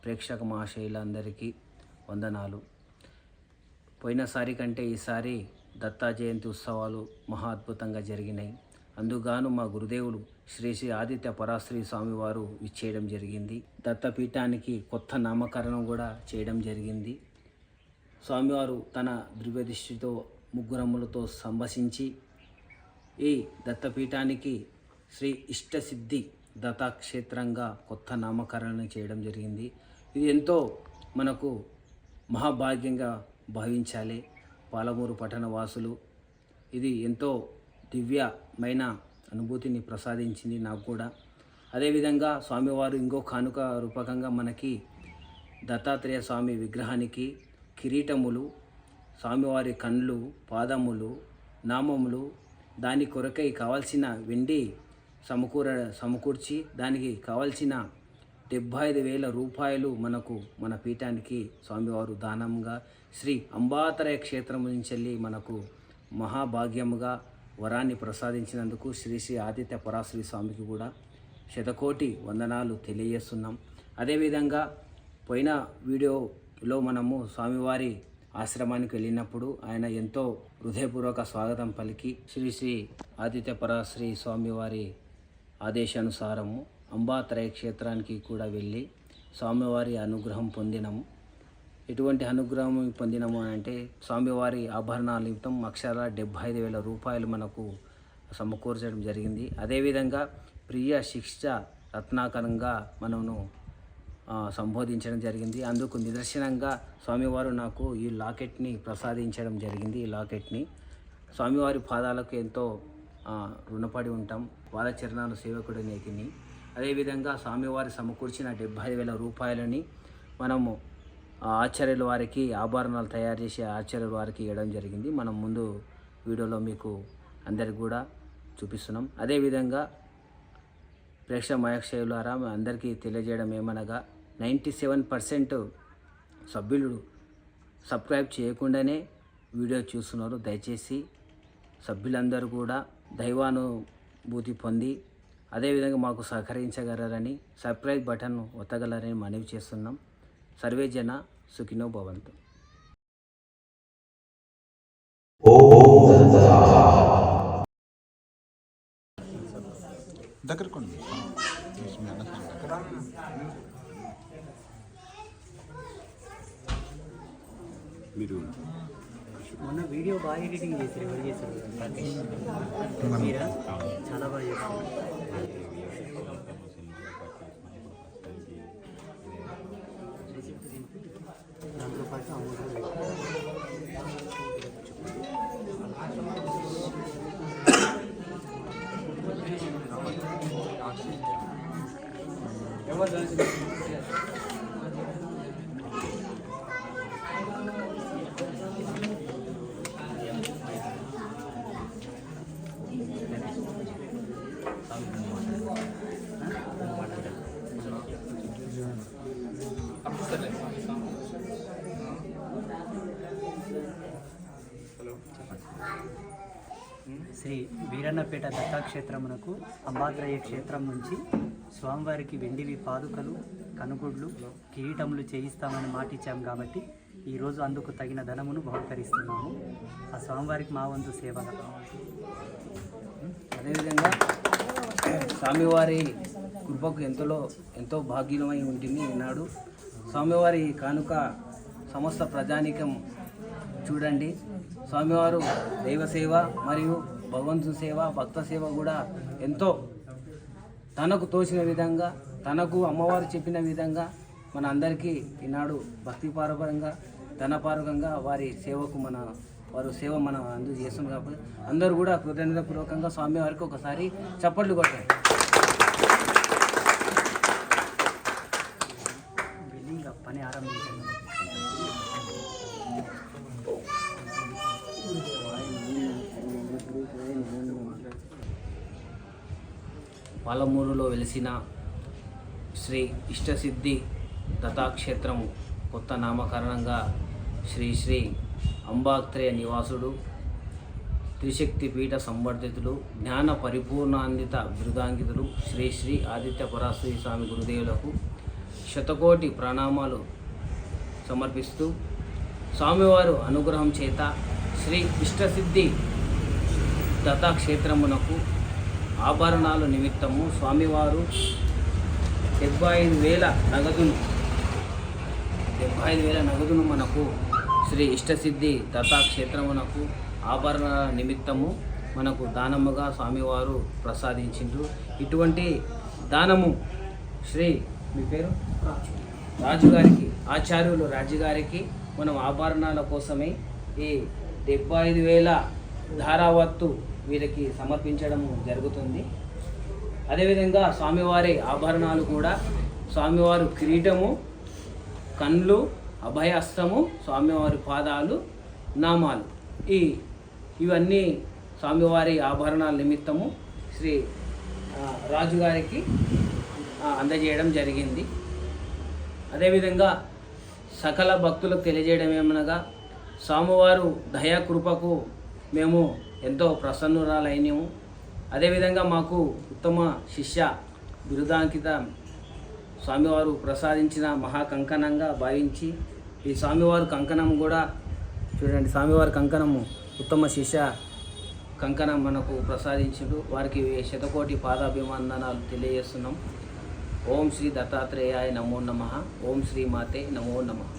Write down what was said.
ప్రేక్షక మహాశయులందరికీ వందనాలు. పోయినసారి కంటే ఈసారి దత్తా జయంతి ఉత్సవాలు మహా అద్భుతంగా జరిగినాయి. అందుగాను మా గురుదేవులు శ్రీ శ్రీ ఆదిత్య పరాశ్రీ స్వామివారు ఇచ్చేయడం జరిగింది. దత్తపీఠానికి కొత్త నామకరణం కూడా చేయడం జరిగింది. స్వామివారు తన దివ్యదృష్టితో ముగ్గురమ్ములతో సంభాషించి ఈ దత్తపీఠానికి శ్రీ ఇష్టసిద్ధి దత్తాక్షేత్రంగా కొత్త నామకరణం చేయడం జరిగింది. ఇది ఎంతో మనకు మహాభాగ్యంగా భావించాలి. పాలమూరు పట్టణ వాసులు ఇది ఎంతో దివ్యమైన అనుభూతిని ప్రసాదించింది నాకు కూడా. అదేవిధంగా స్వామివారు ఇంకో కానుక రూపకంగా మనకి దత్తాత్రేయ స్వామి విగ్రహానికి కిరీటములు, స్వామివారి కళ్ళు, పాదములు, నామములు, దాని కొరకై కావాల్సిన వెండి సమకూర్చి దానికి కావాల్సిన 75,000 రూపాయలు మనకు మన పీఠానికి స్వామివారు దానంగా శ్రీ అంబాతరయ క్షేత్రం నుంచి వెళ్ళి మనకు మహాభాగ్యముగా వరాన్ని ప్రసాదించినందుకు శ్రీ శ్రీ ఆదిత్య పరాశ్రీ స్వామికి కూడా శతకోటి వందనాలు తెలియజేస్తున్నాం. అదేవిధంగా పోయిన వీడియోలో మనము స్వామివారి ఆశ్రమానికి వెళ్ళినప్పుడు ఆయన ఎంతో హృదయపూర్వక స్వాగతం పలికి శ్రీ శ్రీ ఆదిత్య పరాశ్రీ స్వామివారి ఆదేశానుసారము అంబాతరయ క్షేత్రానికి కూడా వెళ్ళి స్వామివారి అనుగ్రహం పొందినము. ఎటువంటి అనుగ్రహం పొందినము అంటే స్వామివారి ఆభరణాల నిమిత్తం అక్షరాల 75,000 రూపాయలు మనకు సమకూర్చడం జరిగింది. అదేవిధంగా ప్రియ శిక్ష రత్నాకరంగా మనను సంబోధించడం జరిగింది. అందుకు నిదర్శనంగా స్వామివారు నాకు ఈ లాకెట్ని ప్రసాదించడం జరిగింది. ఈ లాకెట్ని స్వామివారి పాదాలకు ఎంతో రుణపడి ఉంటాం. పాదచరణాలు సేవకుడి నేతిని. అదేవిధంగా స్వామివారి సమకూర్చిన 75,000 రూపాయలని మనము ఆచార్యుల వారికి ఆభరణాలు తయారు చేసి ఆచార్యుల వారికి ఇవ్వడం జరిగింది. మనం ముందు వీడియోలో మీకు అందరికి కూడా చూపిస్తున్నాం. అదేవిధంగా ప్రేక్షక మహాశయులారా అందరికీ తెలియజేయడం ఏమనగా 97% సభ్యులు సబ్స్క్రైబ్ చేయకుండానే వీడియో చూస్తున్నారు. దయచేసి సభ్యులందరూ కూడా దైవానుభూతి పొంది అదేవిధంగా మాకు సహకరించగలరని సబ్స్క్రైబ్ బటన్ ఒత్తగలరని మనవి చేస్తున్నాం. సర్వే జన సుఖినో భవంతు. మీరు మొన్న వీడియో బాగా ఎడిటింగ్ చేశారు. ఎవరు చేశారు? మీరా? చాలా బాగా చేస్తారు. దాంతో పాటు అమౌంట్ శ్రీ వీరన్నపేట దత్తాక్షేత్రమునకు అంబాతరయ క్షేత్రం నుంచి స్వామివారికి వెండివి పాదుకలు, కనుగుడ్లు, కిరీటములు చేయిస్తామని మాటిచ్చాం కాబట్టి ఈరోజు అందుకు తగిన ధనమును బహుకరిస్తున్నాము. ఆ స్వామివారికి మా వంతు సేవగా. అదేవిధంగా స్వామివారి కృపకు ఎంతో భాగ్యమై ఉంటుంది. ఈనాడు స్వామివారి కానుక సమస్త ప్రజానికం చూడండి. స్వామివారు దైవ సేవ మరియు భగవంతుని సేవ, భక్త సేవ కూడా ఎంతో తనకు తోచిన విధంగా, తనకు అమ్మవారు చెప్పిన విధంగా మన అందరికీ ఈనాడు భక్తిపరంగా, ధనపరంగా వారి సేవకు వారు సేవ మనం అందజేస్తున్నాం. కాబట్టి అందరూ కూడా కృతజ్ఞతాపూర్వకంగా స్వామివారికి ఒకసారి చప్పట్లు కొట్టారు. పని ఆరంభించాను. పాలమూరులో వెలిసిన శ్రీ ఇష్టసిద్ధి దత్తాక్షేత్రము కొత్త నామకరణంగా శ్రీ శ్రీ అంబాత్రేయ నివాసుడు త్రిశక్తి పీఠ సంవర్ధితులు జ్ఞాన పరిపూర్ణాన్విత బిరుదాంకితులు శ్రీ శ్రీ ఆదిత్య పరాశ్రీ స్వామి గురుదేవులకు శతకోటి ప్రణామాలు సమర్పిస్తూ స్వామివారు అనుగ్రహం చేత శ్రీ ఇష్టసిద్ధి దత్తాక్షేత్రమునకు ఆభరణాల నిమిత్తము స్వామివారు 75,000 నగదును మనకు శ్రీ ఇష్టసిద్ధి దత్తాక్షేత్రమునకు ఆభరణాల నిమిత్తము మనకు దానముగా స్వామివారు ప్రసాదించిండ్రు. ఇటువంటి దానము శ్రీ మీ పేరు రాజుగారికి, ఆచార్యులు రాజుగారికి మనం ఆభరణాల కోసమే ఈ 75,000 ధారావత్తు వీరికి సమర్పించడం జరుగుతుంది. అదేవిధంగా స్వామివారి ఆభరణాలు కూడా స్వామివారు కిరీటము, కళ్ళు, అభయహస్తము, స్వామివారి పాదాలు, నామాలు ఇవన్నీ స్వామివారి ఆభరణాల నిమిత్తము శ్రీ రాజుగారికి అందజేయడం జరిగింది. అదేవిధంగా సకల భక్తులకు తెలియజేయడం ఏమనగా స్వామివారు దయాకృపకు మేము ఎంతో ప్రసన్నురాలైనము. అదేవిధంగా మాకు ఉత్తమ శిష్య బిరుదాంకిత స్వామివారు ప్రసాదించిన మహాకంకణంగా భావించి ఈ స్వామివారి కంకణం కూడా చూడండి, స్వామివారి కంకణము ఉత్తమ శిష్య కంకణం మనకు ప్రసాదించుడు. వారికి శతకోటి పాదాభివందనాలు తెలియజేస్తున్నాం. ఓం శ్రీ దత్తాత్రేయాయ నమో నమః. ఓం శ్రీ మాతే నమో నమః.